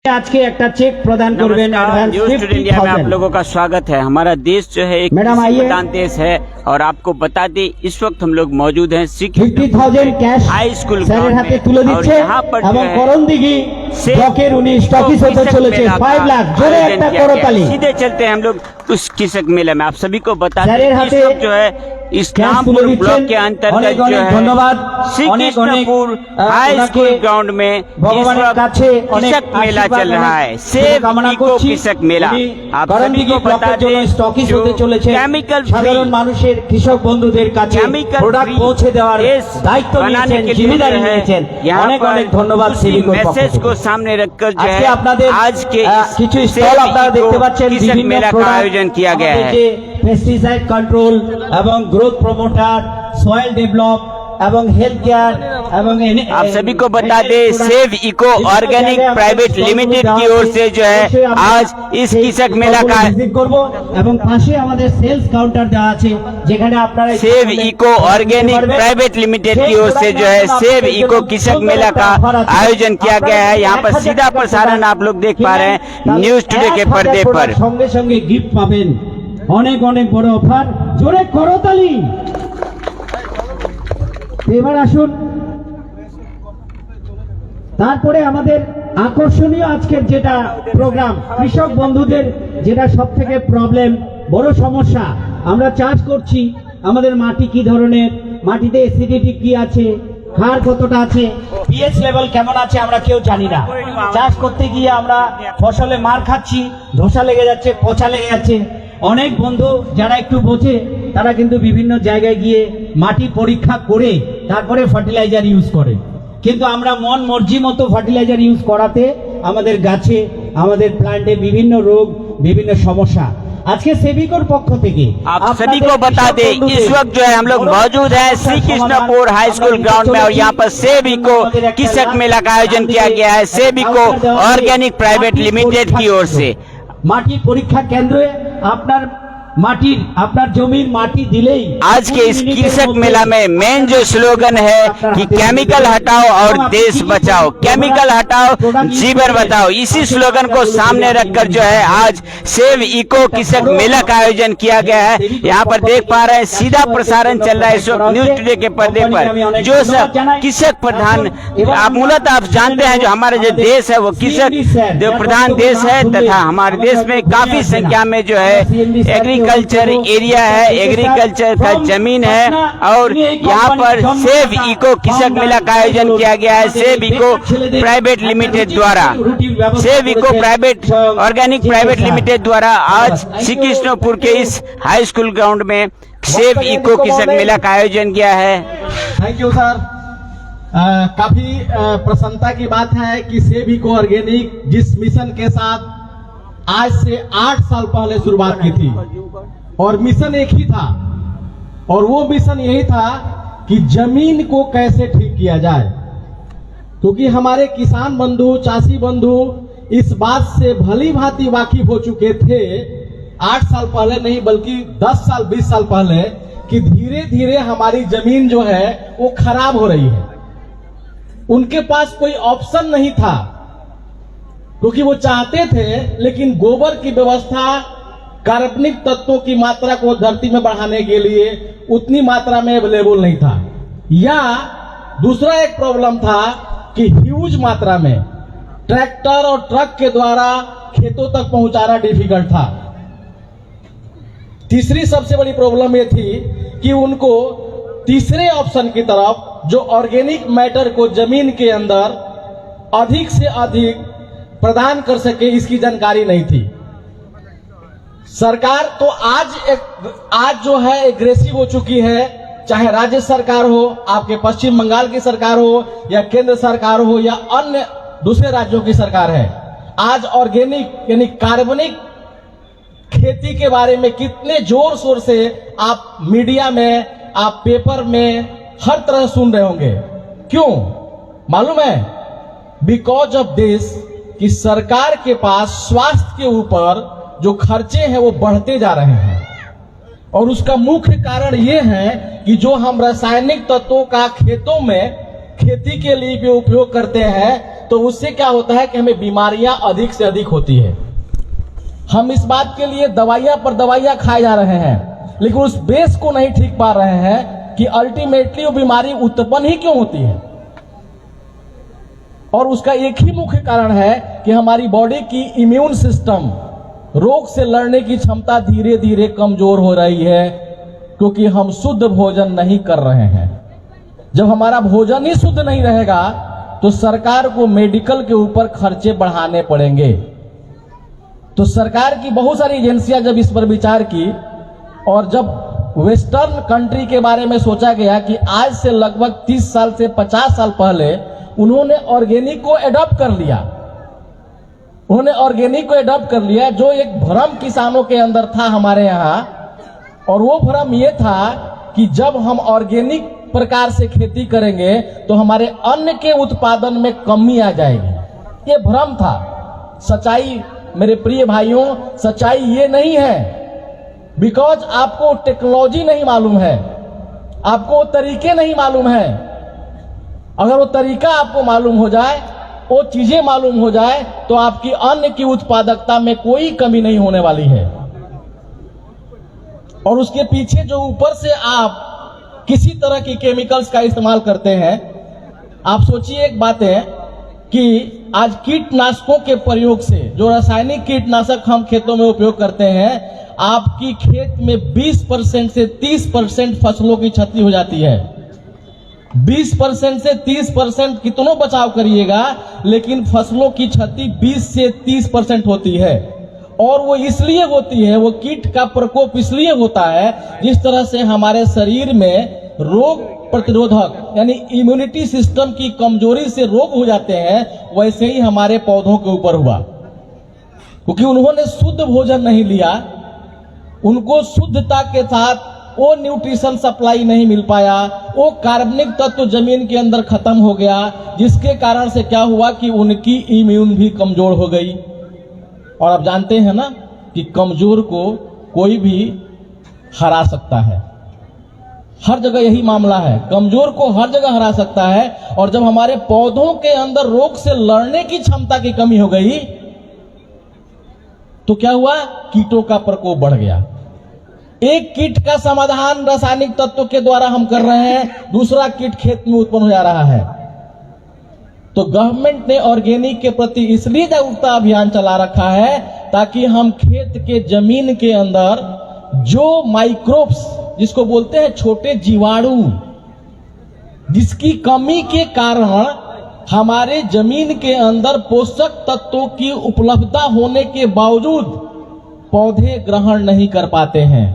आज के एक चेक प्रदान करबेन एडवांस न्यूज टुडे इंडिया में आप लोगों का स्वागत है। हमारा देश जो है एक प्रधान देश है और आपको बता दें इस वक्त हम लोग मौजूद हैं 50,000 कैश हाई स्कूल স্যারের হাতে তুলে দিচ্ছে এবং করণদিঘি ব্লকের উনি স্টকিস হতে চলেছে 5 লাখ জোরে একটা করতালি। सीधे चलते हैं हम लोग उस कृषक मेले में। आप सभी को बता दें স্যারের इस হাতে वक्त जो है इस्लामपुर ब्लॉक के अंतर्गत जो है ধন্যবাদ Shri Krishnapur high school ground में इस वक्त कृषक मेला चल रहा है। सेब इको कृषक मेला आप सभी को बता दें স্টকিস হতে চলেছে केमिकल সাধারণ মানুষের কৃষক বন্ধুদের কাছে প্রোডাক্ট পৌঁছে দেওয়ার দায়িত্ব নিয়েছেন, জিম্মেদারি নিয়েছেন। অনেক অনেক ধন্যবাদ সিভিকোর পক্ষ मैसेज থেকে। को सामने रखकर जो আজকে है আপনাদের आज के কিছু স্টল আপনারা দেখতে পাচ্ছেন, कृषक বিভিন্ন मेला का आयोजन किया गया है। পেস্টিসাইড কন্ট্রোল এবং গ্রোথ প্রমোটার, সয়েল ডেভেলপ এবং হেলথ কেয়ার এবং आप सभी को बता दें save eco organic private limited की ओर से जो है आज इस कृषक मेला का ভিজিট করব এবং পাশে আমাদের সেলস কাউন্টার দেওয়া আছে যেখানে আপনারা save eco organic private limited की ओर से जो है सेव इको कृषक मेला का आयोजन किया गया है। यहाँ पर सीधा प्रसारण आप लोग देख पा रहे हैं न्यूज टुडे के पर्दे पर। সঙ্গে সঙ্গে গিফট পাবেন, অনেক অনেক বড় অফার। জোরে করতালি। এবার আসুন তারপরে আমাদের আকর্ষণীয় আজকের যেটা প্রোগ্রাম, কৃষক বন্ধুদের যেটা সব থেকে প্রবলেম, বড় সমস্যা, আমরা চাষ করছি, আমাদের মাটি কি ধরনের, মাটিতে অ্যাসিডিটি কি আছে, ক্ষার কতটা আছে, পিএইচ লেভেল কেমন আছে আমরা কেউ জানি না। চাষ করতে গিয়ে আমরা ফসলে মার খাচ্ছি, ধসা লেগে যাচ্ছে, পচা লেগে যাচ্ছে। অনেক বন্ধু যারা একটু বোঝে তারা কিন্তু বিভিন্ন জায়গায় গিয়ে মাটি পরীক্ষা করে তারপরে ফার্টিলাইজার ইউজ করে, কিন্তু আমরা মন মর্জি মতো ফার্টিলাইজার ইউজ করাতে আমাদের গাছে, আমাদের প্ল্যান্টে বিভিন্ন রোগ, বিভিন্ন সমস্যা। আজকে সেবিকোর পক্ষ থেকে आप सभी को बता दें इस वक्त जो है हम लोग मौजूद है Shri Krishnapur high school ground में और यहाँ पर सेब इको कृषक मेला का आयोजन किया गया है save eco organic private limited की ओर से। মাটি পরীক্ষা কেন্দ্রে আপনার মাটির আপনার জমির মাটি দিলেই आज के इस कृषक मेला में मेन जो स्लोगन है कि केमिकल हटाओ और देश बचाओ, केमिकल हटाओ जीवन बचाओ, इसी स्लोगन को सामने रखकर जो है आज सेव इको कृषक मेला का आयोजन किया गया है। यहाँ पर देख पा रहे हैं सीधा प्रसारण चल रहा है इस वक्त न्यूज टुडे के पर्दे पर। जो सब कृषक प्रधान आप मूलतः आप जानते हैं जो हमारा जो देश है वो कृषक जो प्रधान देश है तथा हमारे देश में काफी संख्या में जो है एग्रीकल्चर एरिया है, एग्रीकल्चर का जमीन है और यहाँ पर सेव इको कृषक मेला का आयोजन किया गया है सेव इको प्राइवेट लिमिटेड द्वारा। Save eco private organic private limited द्वारा आज श्री कृष्णपुर के इस हाई स्कूल ग्राउंड में सेव इको कृषक मेला का आयोजन किया है। Thank you sir. काफी प्रसन्नता की बात है कि सेव इको ऑर्गेनिक जिस मिशन के साथ आज से 8 साल पहले शुरुआत की थी और मिशन एक ही था और वो मिशन यही था कि जमीन को कैसे ठीक किया जाए, क्योंकि हमारे किसान बंधु, चाषी बंधु इस बात से भली भांति वाकिफ हो चुके थे 8 साल पहले नहीं बल्कि 10 साल 20 साल पहले कि धीरे धीरे हमारी जमीन जो है वो खराब हो रही है। उनके पास कोई ऑप्शन नहीं था क्योंकि वो चाहते थे लेकिन गोबर की व्यवस्था कार्बनिक तत्वों की मात्रा को धरती में बढ़ाने के लिए उतनी मात्रा में अवेलेबल नहीं था, या दूसरा एक प्रॉब्लम था कि ह्यूज मात्रा में ट्रैक्टर और ट्रक के द्वारा खेतों तक पहुंचाना डिफिकल्ट था। तीसरी सबसे बड़ी प्रॉब्लम ये थी कि उनको तीसरे ऑप्शन की तरफ जो ऑर्गेनिक मैटर को जमीन के अंदर अधिक से अधिक प्रदान कर सके इसकी जानकारी नहीं थी। सरकार तो आज जो है एग्रेसिव हो चुकी है, चाहे राज्य सरकार हो, आपके पश्चिम बंगाल की सरकार हो या केंद्र सरकार हो या अन्य दूसरे राज्यों की सरकार है। आज ऑर्गेनिक यानी कार्बनिक खेती के बारे में कितने जोर शोर से आप मीडिया में, आप पेपर में हर तरह सुन रहे होंगे। क्यों मालूम है? बिकॉज ऑफ दिस कि सरकार के पास स्वास्थ्य के ऊपर जो खर्चे हैं वो बढ़ते जा रहे हैं और उसका मुख्य कारण ये है कि जो हम रासायनिक तत्वों का खेतों में खेती के लिए भी उपयोग करते हैं तो उससे क्या होता है कि हमें बीमारियां अधिक से अधिक होती है। हम इस बात के लिए दवाइयां पर दवाइयां खाए जा रहे हैं, लेकिन उस बेस को नहीं ठीक पा रहे हैं कि अल्टीमेटली वो बीमारी उत्पन्न ही क्यों होती है। और उसका एक ही मुख्य कारण है कि हमारी बॉडी की इम्यून सिस्टम, रोग से लड़ने की क्षमता धीरे धीरे कमजोर हो रही है, क्योंकि हम शुद्ध भोजन नहीं कर रहे हैं। जब हमारा भोजन ही शुद्ध नहीं रहेगा तो सरकार को मेडिकल के ऊपर खर्चे बढ़ाने पड़ेंगे। तो सरकार की बहुत सारी एजेंसियां जब इस पर विचार की और जब वेस्टर्न कंट्री के बारे में सोचा गया कि आज से लगभग 30 साल से 50 साल पहले उन्होंने ऑर्गेनिक को एडॉप्ट कर लिया। उन्होंने ऑर्गेनिक को एडॉप्ट कर लिया, जो एक भ्रम किसानों के अंदर था हमारे यहाँ, और वो भ्रम ये था कि जब हम ऑर्गेनिक प्रकार से खेती करेंगे तो हमारे अन्न के उत्पादन में कमी आ जाएगी। ये भ्रम था। सच्चाई मेरे प्रिय भाइयों, सच्चाई ये नहीं है, बिकॉज आपको टेक्नोलॉजी नहीं मालूम है, आपको तरीके नहीं मालूम है। अगर वो तरीका आपको मालूम हो जाए, वो चीजें मालूम हो जाए, तो आपकी अन्न की उत्पादकता में कोई कमी नहीं होने वाली है। और उसके पीछे जो ऊपर से आप किसी तरह की केमिकल्स का इस्तेमाल करते हैं, आप सोचिए एक बात है कि आज कीटनाशकों के प्रयोग से, जो रासायनिक कीटनाशक हम खेतों में उपयोग करते हैं, आपकी खेत में 20% से 30% फसलों की क्षति हो जाती है। 20% से 30% कितनों बचाव करिएगा, लेकिन फसलों की क्षति 20 से 30% होती है। और वो इसलिए होती है, वो कीट का प्रकोप इसलिए होता है, जिस तरह से हमारे शरीर में रोग प्रतिरोधक यानी इम्यूनिटी सिस्टम की कमजोरी से रोग हो जाते हैं, वैसे ही हमारे पौधों के ऊपर हुआ, क्योंकि उन्होंने शुद्ध भोजन नहीं लिया, उनको शुद्धता के साथ वो न्यूट्रिशन सप्लाई नहीं मिल पाया, वो कार्बनिक तत्व जमीन के अंदर खत्म हो गया, जिसके कारण से क्या हुआ कि उनकी इम्यून भी कमजोर हो गई। और आप जानते हैं ना कि कमजोर को कोई भी हरा सकता है, हर जगह यही मामला है, कमजोर को हर जगह हरा सकता है। और जब हमारे पौधों के अंदर रोग से लड़ने की क्षमता की कमी हो गई तो क्या हुआ, कीटों का प्रकोप बढ़ गया। एक कीट का समाधान रासायनिक तत्व के द्वारा हम कर रहे हैं, दूसरा कीट खेत में उत्पन्न हो जा रहा है। तो गवर्नमेंट ने ऑर्गेनिक के प्रति इसलिए जागरूकता अभियान चला रखा है ताकि हम खेत के जमीन के अंदर जो माइक्रोब्स, जिसको बोलते हैं छोटे जीवाणु, जिसकी कमी के कारण हमारे जमीन के अंदर पोषक तत्वों की उपलब्धता होने के बावजूद पौधे ग्रहण नहीं कर पाते हैं,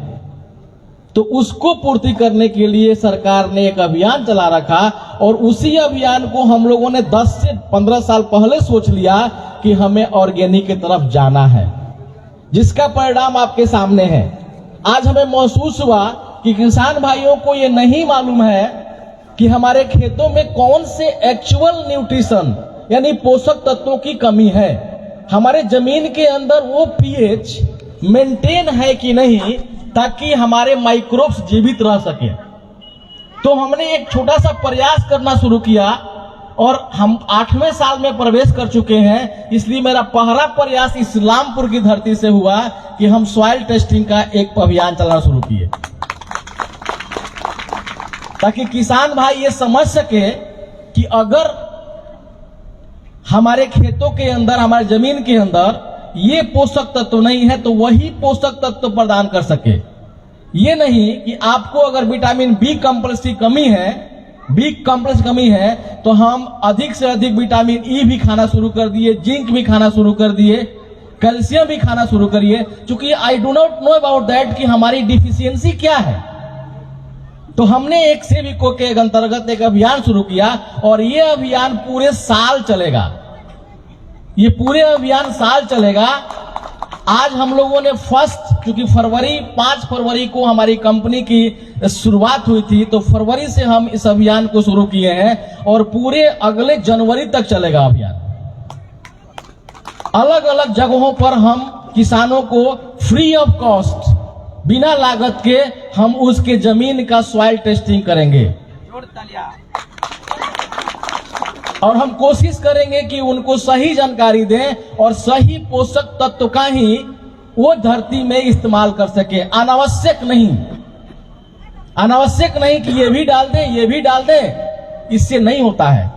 तो उसको पूर्ति करने के लिए सरकार ने एक अभियान चला रखा। और उसी अभियान को हम लोगों ने 10 से 15 साल पहले सोच लिया कि हमें ऑर्गेनिक की तरफ जाना है, जिसका परिणाम आपके सामने है। आज हमें महसूस हुआ कि किसान भाइयों को ये नहीं मालूम है कि हमारे खेतों में कौन से एक्चुअल न्यूट्रिशन यानी पोषक तत्वों की कमी है, हमारे जमीन के अंदर वो पीएच मेंटेन है कि नहीं, ताकि हमारे माइक्रोब्स जीवित रह सके। तो हमने एक छोटा सा प्रयास करना शुरू किया और हम 8वें साल में प्रवेश कर चुके हैं। इसलिए मेरा पहला प्रयास इस्लामपुर की धरती से हुआ कि हम सॉइल टेस्टिंग का एक अभियान चलाना शुरू किए, ताकि किसान भाई ये समझ सके कि अगर हमारे खेतों के अंदर, हमारे जमीन के अंदर ये पोषक तत्व नहीं है तो वही पोषक तत्व प्रदान कर सके। ये नहीं कि आपको अगर विटामिन बी कॉम्प्लेक्स की कमी है, बी कॉम्प्लेक्स कमी है, तो हम अधिक से अधिक विटामिन ई भी खाना शुरू कर दिए, जिंक भी खाना शुरू कर दिए, कैल्शियम भी खाना शुरू करिए, क्योंकि I do not know about that कि हमारी डिफिशियंसी क्या है। तो हमने एक सेविको के अंतर्गत एक अभियान शुरू किया और ये अभियान पूरे साल चलेगा। ये पूरे अभियान साल चलेगा। आज हम लोगों ने क्योंकि 5 फरवरी को हमारी कंपनी की शुरुआत हुई थी, तो फरवरी से हम इस अभियान को शुरू किए हैं और पूरे अगले जनवरी तक चलेगा अभियान। अलग अलग जगहों पर हम किसानों को फ्री ऑफ कॉस्ट, बिना लागत के हम उसके जमीन का सॉइल टेस्टिंग करेंगे। और हम कोशिश करेंगे कि उनको सही जानकारी दें और सही पोषक तत्व का ही वो धरती में इस्तेमाल कर सके, अनावश्यक नहीं। अनावश्यक नहीं कि ये भी डाल दें, ये भी डाल दें, इससे नहीं होता है।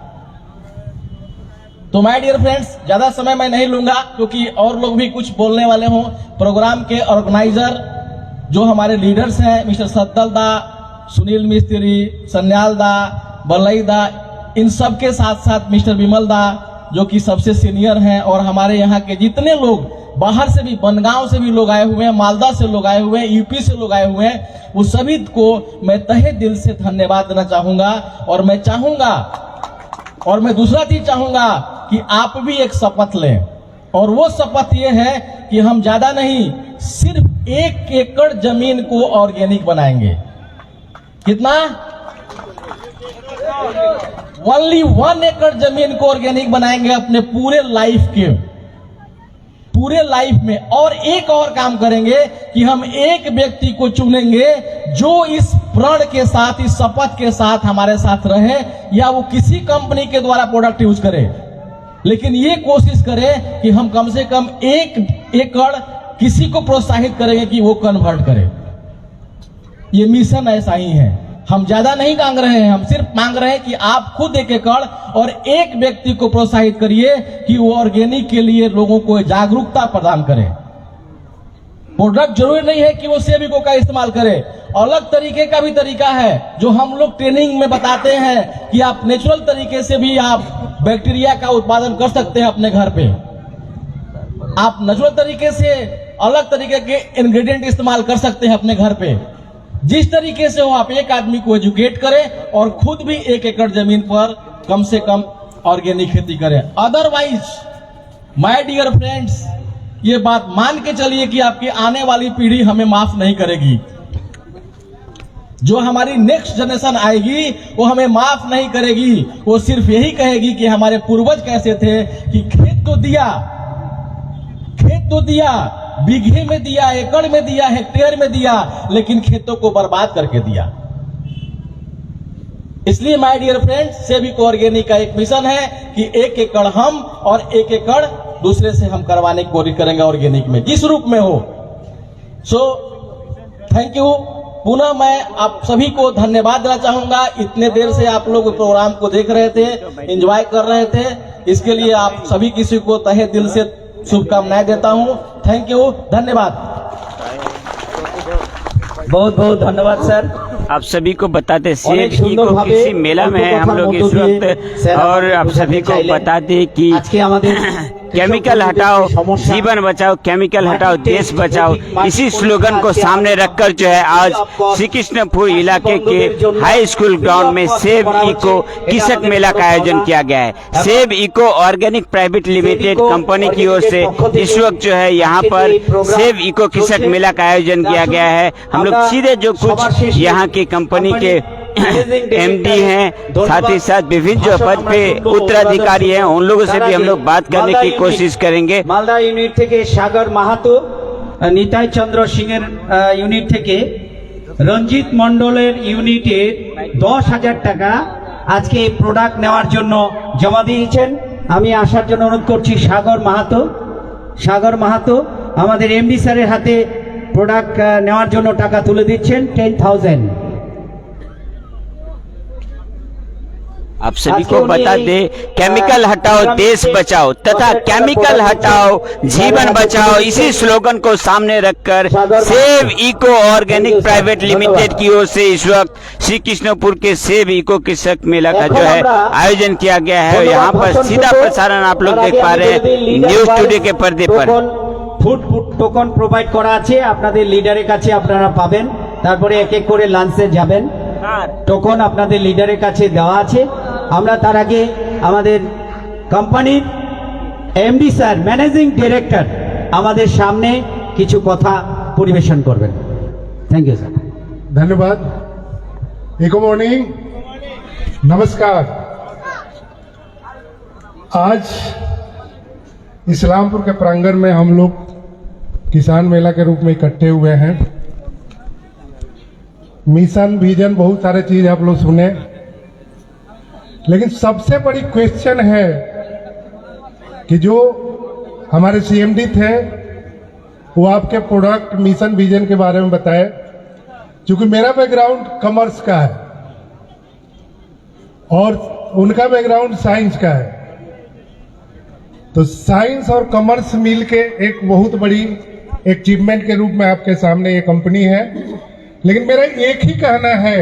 तो माय डियर फ्रेंड्स, ज्यादा समय मैं नहीं लूंगा क्योंकि और लोग भी कुछ बोलने वाले हों। प्रोग्राम के ऑर्गेनाइजर जो हमारे लीडर्स हैं, मिस्टर सद्दल दा, सुनील मिस्त्री, सन्याल दा, बलई दा, इन सब के साथ साथ मिस्टर विमल दा जो कि सबसे सीनियर हैं, और हमारे यहाँ के जितने लोग बाहर से भी, बनगांव से भी लोग आए हुए हैं, मालदा से लोग आए हुए हैं, यूपी से लोग आए हुए हैं, वो सभी को मैं तहे दिल से धन्यवाद देना चाहूंगा। और मैं चाहूंगा, और मैं दूसरा चीज चाहूंगा कि आप भी एक शपथ लें, और वो शपथ ये है कि हम ज्यादा नहीं, सिर्फ 1 एकड़ जमीन को ऑर्गेनिक बनाएंगे। कितना? ओनली 1 एकड़ जमीन को ऑर्गेनिक बनाएंगे अपने पूरे लाइफ में। और एक और काम करेंगे कि हम एक व्यक्ति को चुनेंगे जो इस प्रण के साथ, इस शपथ के साथ हमारे साथ रहे, या वो किसी कंपनी के द्वारा प्रोडक्ट यूज करे, लेकिन ये कोशिश करें कि हम कम से कम 1 एकड़ किसी को प्रोत्साहित करेंगे कि वो कन्वर्ट करे। ये मिशन ऐसा ही है। हम ज्यादा नहीं मांग रहे हैं, हम सिर्फ मांग रहे हैं कि आप खुद 1 एकड़ और एक व्यक्ति को प्रोत्साहित करिए कि वो ऑर्गेनिक के लिए लोगों को जागरूकता प्रदान करें। प्रोडक्ट जरूरी नहीं है कि वो सेविको का इस्तेमाल करे, अलग तरीके का भी तरीका है जो हम लोग ट्रेनिंग में बताते हैं कि आप नेचुरल तरीके से भी आप बैक्टीरिया का उत्पादन कर सकते हैं अपने घर पे। आप नेचुरल तरीके से अलग तरीके के इंग्रेडिएंट इस्तेमाल कर सकते हैं अपने घर पे। जिस तरीके से हो आप एक आदमी को एजुकेट करें और खुद भी 1 एकड़ जमीन पर कम से कम ऑर्गेनिक खेती करें। अदरवाइज माय डियर फ्रेंड्स, ये बात मान के चलिए कि आपकी आने वाली पीढ़ी हमें माफ नहीं करेगी। जो हमारी नेक्स्ट जनरेशन आएगी वो हमें माफ नहीं करेगी। वो सिर्फ यही कहेगी कि हमारे पूर्वज कैसे थे कि खेत तो दिया, बीघे में दिया, एकड़ में दिया, हेक्टेयर में दिया, लेकिन खेतों को बर्बाद करके दिया। इसलिए माय डियर फ्रेंड्स, सेविको ऑर्गेनिक का एक मिशन है कि 1 एकड़ हम और 1 एकड़ दूसरे से हम करवाने की कोशिश करेंगे ऑर्गेनिक में, जिस रूप में हो। So thank you. पुनः मैं आप सभी को धन्यवाद देना चाहूंगा। इतने देर से आप लोग प्रोग्राम को देख रहे थे, एंजॉय कर रहे थे, इसके लिए आप सभी किसी को तहे दिल से शुभकामनाएं देता हूं। थैंक यू, धन्यवाद। बहुत बहुत धन्यवाद सर। आप सभी को बताते सेब अनेक सुंदर इको भावे किसी मेला में है हम लोग इस वक्त, और आप सभी को बताते कि केमिकल हटाओ जीवन बचाओ, केमिकल हटाओ देश बचाओ, इसी स्लोगन को सामने रखकर जो है आज श्री कृष्णपुर इलाके के हाई स्कूल ग्राउंड में सेब इको कृषक मेला का आयोजन किया गया है। Save eco organic private limited company की ओर से इस वक्त जो है यहाँ पर सेब इको कृषक मेला का आयोजन किया गया है। हम लोग सीधे जो कुछ यहाँ की कंपनी के एमडी हैं, साथ ही साथ विभिन्न जो पद पे उत्तराधिकारी हैं, उन लोगों से भी हम लोग बात करने की कोशिश करेंगे। मालदा यूनिट থেকে সাগর মাহাতো, নিতাই চন্দ্র সিংয়ের ইউনিট থেকে রঞ্জিত মণ্ডলের ইউনিটে 10,000 টাকা আজকে এই প্রোডাক্ট নেওয়ার জন্য জমা দিয়েছেন। আমি আসার জন্য অনুরোধ করছি সাগর মাহাতো আমাদের এমডি স্যারের হাতে প্রোডাক্ট নেওয়ার জন্য টাকা তুলে দিচ্ছেন 10,000। आप सभी को बता दे, केमिकल हटाओ देश बचाओ तथा केमिकल हटाओ जीवन बचाओ, इसी स्लोगन को सामने रखकर सेब इको ऑर्गेनिक प्राइवेट लिमिटेड की ओर से इस वक्त श्री कृष्णपुर के सेब इको कृषक मेला का जो है आयोजन किया गया है। यहाँ पर सीधा प्रसारण आप लोग देख पा रहे हैं न्यूज टुडे के पर्दे पर। ফুড টোকন প্রোভাইড করা আছে, আপনাদের লিডারের কাছে আপনারা পাবেন। তারপরে এক এক করে লাঞ্চে যাবেন। টোকন আপনাদের লিডারের কাছে দেওয়া আছে। আমরা তার আগে আমাদের কোম্পানির এমডি স্যার, ম্যানেজিং ডাইরেক্টর আমাদের সামনে কিছু কথা পরিবেশন করবেন। Thank you sir. धन्यवाद। गुड मॉर्निंग, नमस्कार। आज इस्लामपुर के प्रांगण में हम लोग किसान मेला के रूप में इकट्ठे हुए हैं। मिशन विजन बहुत सारे चीज आप लोग सुने, लेकिन सबसे बड़ी क्वेश्चन है कि जो हमारे सीएमडी थे वो आपके प्रोडक्ट मिशन विजन के बारे में बताए। क्योंकि मेरा बैकग्राउंड कॉमर्स का है और उनका बैकग्राउंड साइंस का है, तो साइंस और कॉमर्स मिलके एक बहुत बड़ी अचीवमेंट के रूप में आपके सामने ये कंपनी है। लेकिन मेरा एक ही कहना है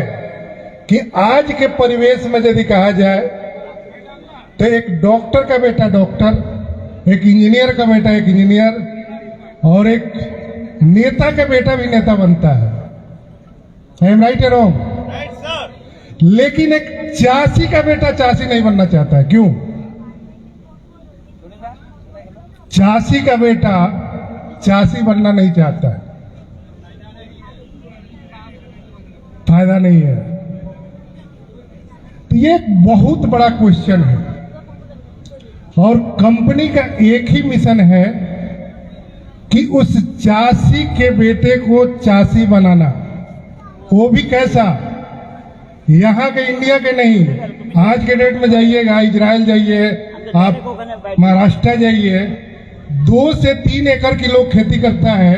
कि आज के परिवेश में यदि कहा जाए तो एक डॉक्टर का बेटा डॉक्टर, एक इंजीनियर का बेटा एक इंजीनियर और एक नेता का बेटा भी नेता बनता है। आई एम राइट या रॉन्ग? लेकिन एक चासी का बेटा चासी नहीं बनना चाहता है। क्यों? चासी का बेटा चासी बनना नहीं चाहता है, फायदा नहीं है। तो ये एक बहुत बड़ा क्वेश्चन है और कंपनी का एक ही मिशन है कि उस चासी के बेटे को चासी बनाना। वो भी कैसा? यहाँ के इंडिया के नहीं, आज के डेट में जाइएगा इजराइल जाइए, आप महाराष्ट्र जाइए, 2 से 3 एकड़ की लोग खेती करता है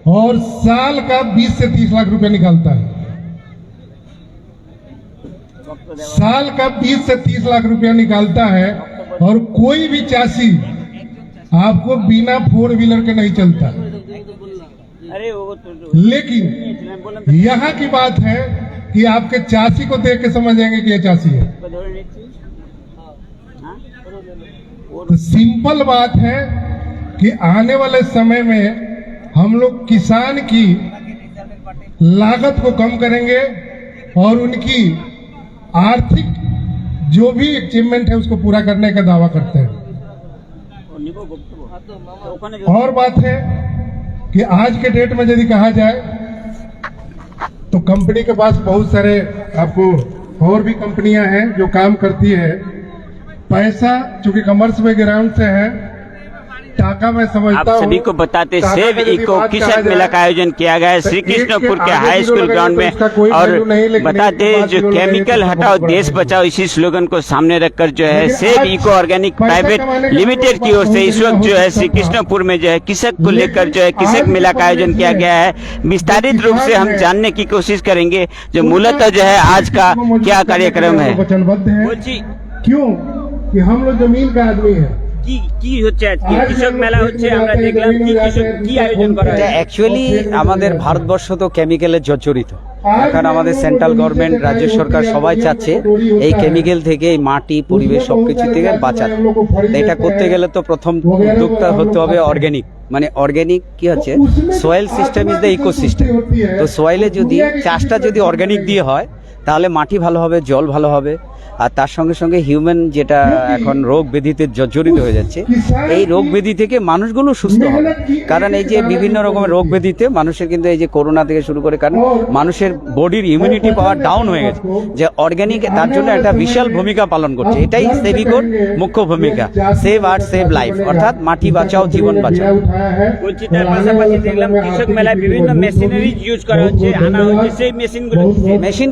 और साल का 20 से 30 लाख रुपए निकालता है। साल का 20 से 30 लाख रुपया निकालता है और कोई भी चासी आपको बिना 4 व्हीलर के नहीं चलता। लेकिन यहाँ की बात है कि आपके चासी को देख के समझ जाएंगे कि ये चासी है। तो सिंपल बात है कि आने वाले समय में हम लोग किसान की लागत को कम करेंगे और उनकी आर्थिक जो भी अचीवमेंट है उसको पूरा करने का दावा करते हैं। और बात है कि आज के डेट में यदि कहा जाए तो कंपनी के पास बहुत सारे आपको और भी कंपनियां हैं जो काम करती है। पैसा चूंकि कॉमर्स बैकग्राउंड से है, टाका मैं समझता हूं। आप सभी को बताते सेव इको किसान मेला का आयोजन किया गया है श्री कृष्णपुर के हाई स्कूल ग्राउंड में। और बताते जो केमिकल हटाओ देश बचाओ इसी स्लोगन को सामने रखकर जो है save eco organic private limited की ओर से इस वक्त जो है श्री कृष्णपुर में जो है कृषक को लेकर जो है कृषक मेला का आयोजन किया गया है। विस्तारित रूप से हम जानने की कोशिश करेंगे जो मूलतः जो है आज का क्या कार्यक्रम है। वचनबद्ध है। क्यों? कि हम लोग जमीन का आदमी है। কি হচ্ছে আজকে কৃষক মেলা হচ্ছে, আমরা দেখলাম কি কৃষক কি আয়োজন করা হয়। অ্যাকচুয়ালি আমাদের ভারতবর্ষ তো কেমিক্যালে জর্জরিত। এখন আমাদের সেন্ট্রাল গভর্নমেন্ট, রাজ্য সরকার সবাই চাচ্ছে এই কেমিক্যাল থেকে, এই মাটি পরিবেশ সবকিছু থেকে বাঁচাতে। এটা করতে গেলে তো প্রথম উদ্যোক্তা হতে হবে অর্গানিক। মানে অর্গানিক কি হচ্ছে, soil system is the ecosystem. তো সয়েলে যদি চাষটা যদি অর্গানিক দিয়ে হয় তাহলে মাটি ভালো হবে, জল ভালো হবে, আর তার সঙ্গে সঙ্গে হিউম্যান যেটা এখন রোগ ব্যাধিতে জর্জরিত হয়ে যাচ্ছে, এই রোগ ব্যাধি থেকে মানুষগুলো সুস্থ হবে। কারণ এই যে বিভিন্ন রকমের রোগ ব্যাধিতে মানুষের কিন্তু এই যে করোনা থেকে শুরু করে, কারণ মানুষের বডির ইমিউনিটি পাওয়ার ডাউন হয়ে গেছে, যে অর্গানিক তার জন্য একটা বিশাল ভূমিকা পালন করছে। এটাই সেভিকোর মুখ্য ভূমিকা, সেভ আর্থ সেভ লাইফ, অর্থাৎ মাটি বাঁচাও জীবন বাঁচাও। বলছি তার পাশাপাশি দেখলাম কৃষক মেলায় বিভিন্ন মেশিনারি ইউজ করা হচ্ছে, আনা হচ্ছে, সেই মেশিনগুলো মেশিন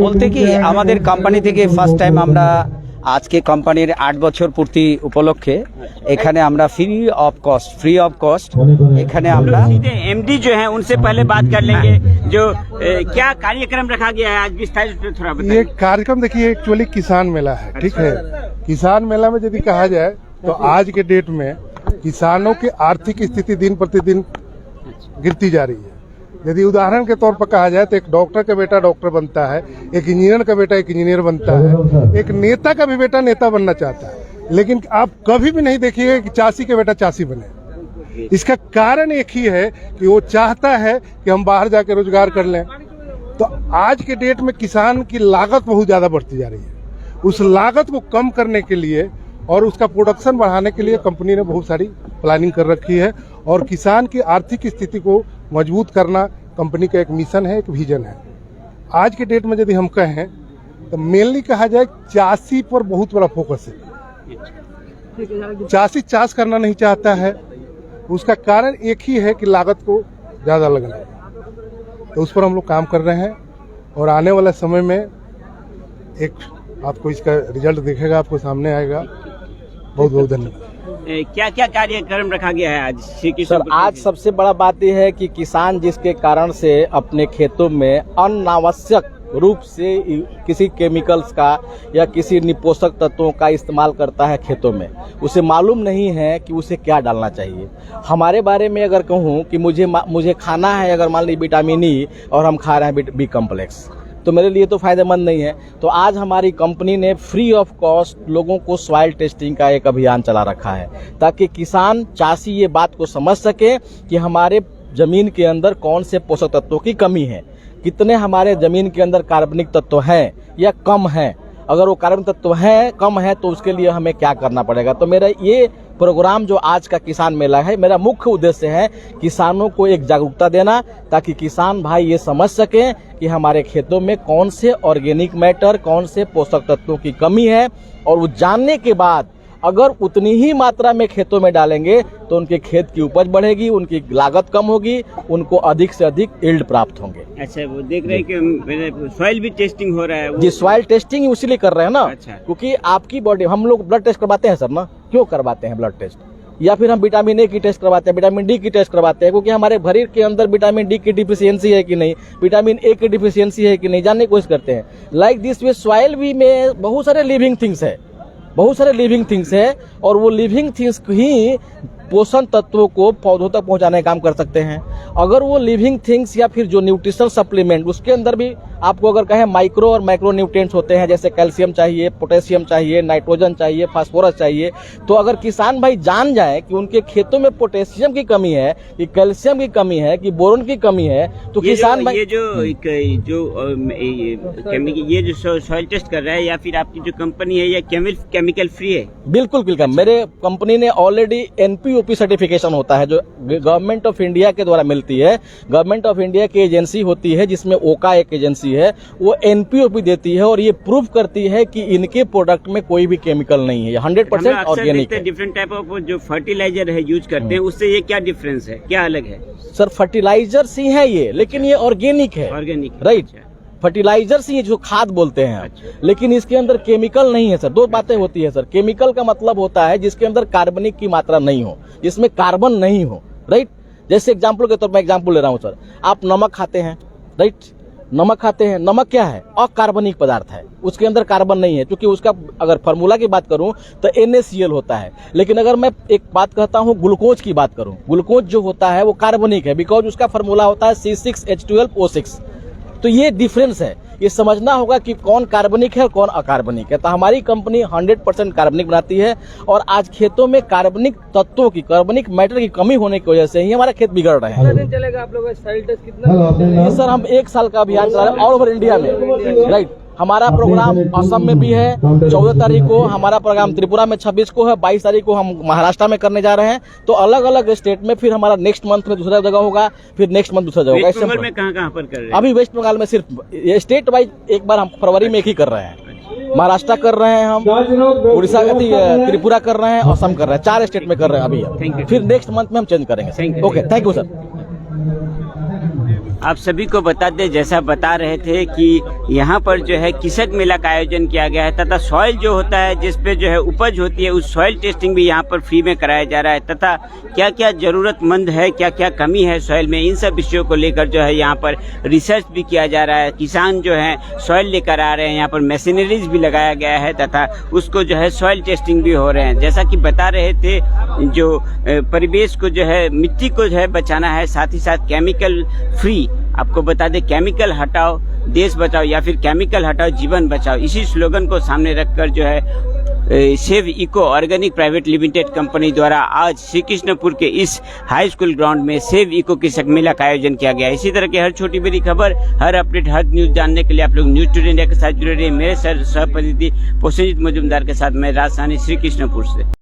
বলতে কি আমাদের কোম্পানি থেকে ফার্স্ট টাইম আমরা আজকে কোম্পানির 8 বছর পূর্তি উপলক্ষে এখানে আমরা फ्री ऑफ कॉस्ट এখানে আমরা सीधे एमडी जो है उनसे पहले बात कर लेंगे जो क्या कार्यक्रम रखा गया है आज, विस्तारित पे थोड़ा ये बताइए। कार्यक्रम देखिए एक्चुअली किसान मेला है, ठीक है। किसान मेला में यदि कहा जाए तो आज के डेट में किसानों की आर्थिक स्थिति दिन प्रतिदिन गिरती जा रही है। यदि उदाहरण के तौर पर कहा जाए तो एक डॉक्टर का बेटा डॉक्टर बनता है, एक इंजीनियर का बेटा एक इंजीनियर बनता है, एक नेता का भी बेटा नेता बनना चाहता है, लेकिन आप कभी भी नहीं देखिएगा कि चासी का बेटा चासी बने। इसका कारण एक ही है कि वो चाहता है कि हम बाहर जाकर रोजगार कर लें। तो आज के डेट में किसान की लागत बहुत ज्यादा बढ़ती जा रही है। उस लागत को कम करने के लिए और उसका प्रोडक्शन बढ़ाने के लिए कंपनी ने बहुत सारी प्लानिंग कर रखी है और किसान की आर्थिक स्थिति को मजबूत करना कंपनी का एक मिशन है, एक विजन है। आज के डेट में यदि हम कहें तो मेनली कहा जाए चासी पर बहुत बड़ा फोकस है। चासी चाष करना नहीं चाहता है, उसका कारण एक ही है कि लागत को ज्यादा लगना है। तो उस पर हम लोग काम कर रहे हैं और आने वाले समय में एक आपको इसका रिजल्ट दिखेगा, आपको सामने आएगा। बहुत बहुत धन्यवाद। क्या क्या कार्यक्रम रखा गया है आज श्री कृष्ण? सर आज सबसे बड़ा बात यह है कि किसान जिसके कारण से अपने खेतों में अनावश्यक रूप से किसी केमिकल्स का या किसी पोषक तत्वों का इस्तेमाल करता है खेतों में, उसे मालूम नहीं है कि उसे क्या डालना चाहिए। हमारे बारे में अगर कहूँ कि मुझे खाना है अगर मान ली विटामिन ई और हम खा रहे हैं बी कॉम्प्लेक्स, तो मेरे लिए तो फायदेमंद नहीं है। तो आज हमारी कंपनी ने फ्री ऑफ कॉस्ट लोगों को सॉइल टेस्टिंग का एक अभियान चला रखा है, ताकि किसान चाषी ये बात को समझ सके कि हमारे जमीन के अंदर कौन से पोषक तत्वों की कमी है, कितने हमारे जमीन के अंदर कार्बनिक तत्व हैं या कम हैं। अगर वो कार्बनिक तत्व हैं कम है तो उसके लिए हमें क्या करना पड़ेगा। तो मेरा ये प्रोग्राम जो आज का किसान मेला है, मेरा मुख्य उद्देश्य है किसानों को एक जागरूकता देना, ताकि किसान भाई ये समझ सकें कि हमारे खेतों में कौन से ऑर्गेनिक मैटर, कौन से पोषक तत्वों की कमी है, और वो जानने के बाद अगर उतनी ही मात्रा में खेतों में डालेंगे तो उनके खेत की उपज बढ़ेगी, उनकी लागत कम होगी, उनको अधिक से अधिक यील्ड प्राप्त होंगे। अच्छा, वो देख रहे हैं कि सॉइल भी टेस्टिंग हो रहा है जी, सॉइल टेस्टिंग इसीलिए कर रहे हैं ना। अच्छा। क्योंकि आपकी बॉडी, हम लोग ब्लड टेस्ट करवाते हैं सर ना, क्यों करवाते हैं ब्लड टेस्ट, या फिर हम विटामिन ए की टेस्ट करवाते हैं, विटामिन डी की टेस्ट करवाते हैं, क्योंकि हमारे शरीर के अंदर विटामिन डी की डिफिशियंसी है कि नहीं, विटामिन ए की डिफिशियंसी है कि नहीं, जानने की कोशिश करते हैं। लाइक दिस वे सॉइल भी में बहुत सारे लिविंग थिंग्स है, बहुत सारे लिविंग थिंग्स है, और वो लिविंग थिंग्स ही पोषण तत्वों को पौधों तक पहुंचाने का काम कर सकते हैं। अगर वो लिविंग थिंग्स या फिर जो न्यूट्रिशनल सप्लीमेंट, उसके अंदर भी आपको अगर कहें माइक्रो और माइक्रो न्यूट्रिएंट्स होते हैं, जैसे कैल्शियम चाहिए, पोटेशियम चाहिए, नाइट्रोजन चाहिए, फास्फोरस चाहिए। तो अगर किसान भाई जान जाए कि उनके खेतों में पोटेशियम की कमी है, कि कैल्शियम की कमी है, कि बोरोन की कमी है, तो किसान भाई ये जो सॉइल टेस्ट कर रहा है, या फिर आपकी जो कंपनी है, ये केमिकल फ्री है? बिल्कुल बिल्कुल, मेरे कंपनी ने ऑलरेडी एनपीओपी सर्टिफिकेशन होता है, जो गवर्नमेंट ऑफ इंडिया के द्वारा मिलती है। गवर्नमेंट ऑफ इंडिया की एजेंसी होती है, जिसमें ओका एक एजेंसी है, वो एनपीओपी देती है और ये प्रूव करती है कि इनके प्रोडक्ट में कोई भी केमिकल नहीं है, 100% ऑर्गेनिक है। डिफरेंट टाइप ऑफ जो फर्टिलाइजर है यूज करते हैं, उससे ये क्या डिफरेंस है, क्या अलग है? सर फर्टिलाइजर्स ही है ये, लेकिन ये ऑर्गेनिक है। Organic, right. फर्टिलाइजर्स ही जो खाद बोलते हैं, लेकिन इसके अंदर केमिकल नहीं है सर। दो बातें होती है सर, केमिकल का मतलब होता है जिसके अंदर कार्बनिक की मात्रा नहीं हो, जिसमें कार्बन नहीं हो, राइट। जैसे एग्जांपल के तौर पर एग्जांपल ले रहा हूं सर, आप नमक खाते हैं, राइट, नमक खाते हैं, नमक क्या है? अकार्बनिक पदार्थ है, उसके अंदर कार्बन नहीं है, क्योंकि उसका अगर फार्मूला की बात करूं तो NaCl होता है। लेकिन अगर मैं एक बात कहता हूं, ग्लूकोज की बात करूं, ग्लूकोज जो होता है वो कार्बनिक है, बिकॉज उसका फार्मूला होता है C6H12O6। तो ये डिफरेंस है, ये समझना होगा कि कौन कार्बनिक है और कौन अकार्बनिक है। तो हमारी कंपनी 100% कार्बनिक बनाती है, और आज खेतों में कार्बनिक तत्वों की, कार्बनिक मैटर की कमी होने की वजह से ही हमारा खेत बिगड़ रहे हैं। कितना दिन चलेगा आप लोगों का सॉइल टेस्ट? कितना? ये सर हम 1 साल का अभियान चला रहे हैं ऑल ओवर इंडिया में, राइट। हमारा प्रोग्राम असम में भी है 14 तारीख को, हमारा प्रोग्राम त्रिपुरा में 26 को है, 22 तारीख को हम महाराष्ट्र में करने जा रहे हैं। तो अलग अलग स्टेट में फिर हमारा नेक्स्ट मंथ में दूसरा जगह होगा, फिर नेक्स्ट मंथ दूसरा जगह होगा। वेस्ट बंगाल में कहाँ पर कर रहे हैं? अभी वेस्ट बंगाल में सिर्फ स्टेट वाइज एक बार हम फरवरी में एक ही कर रहे हैं। महाराष्ट्र कर रहे हैं हम, उड़ीसा, त्रिपुरा कर रहे हैं, असम कर रहे हैं, 4 स्टेट में कर रहे हैं अभी। फिर नेक्स्ट मंथ में हम चेंज करेंगे। Okay, thank you sir. आप सभी को बता दें, जैसा बता रहे थे कि यहाँ पर जो है किसक मेला का आयोजन किया गया है, तथा सॉइल जो होता है जिस पे जो है उपज होती है, उस सॉइल टेस्टिंग भी यहाँ पर फ्री में कराया जा रहा है, तथा क्या क्या जरूरतमंद है, क्या क्या कमी है सॉइल में, इन सब विषयों को लेकर जो है यहाँ पर रिसर्च भी किया जा रहा है। किसान जो है सॉइल लेकर आ रहे हैं, यहाँ पर मशीनरीज भी लगाया गया है, तथा उसको जो है सॉइल टेस्टिंग भी हो रहे हैं। जैसा कि बता रहे थे, जो परिवेश को जो है, मिट्टी को जो है बचाना है, साथ ही साथ केमिकल फ्री, आपको बता दें, केमिकल हटाओ देश बचाओ, या फिर केमिकल हटाओ जीवन बचाओ, इसी स्लोगन को सामने रखकर जो है save eco organic private limited company द्वारा आज श्री कृष्णपुर के इस हाई स्कूल ग्राउंड में सेव इको किसक मेला का आयोजन किया गया। इसी तरह की हर छोटी बड़ी खबर, हर अपडेट, हर न्यूज जानने के लिए आप लोग न्यूज टुडे इंडिया के साथ जुड़े रहिए। मेरे सहप्रतिनिधि पोषणजीत मजूमदार के साथ मैं राजधानी श्री कृष्णपुर से।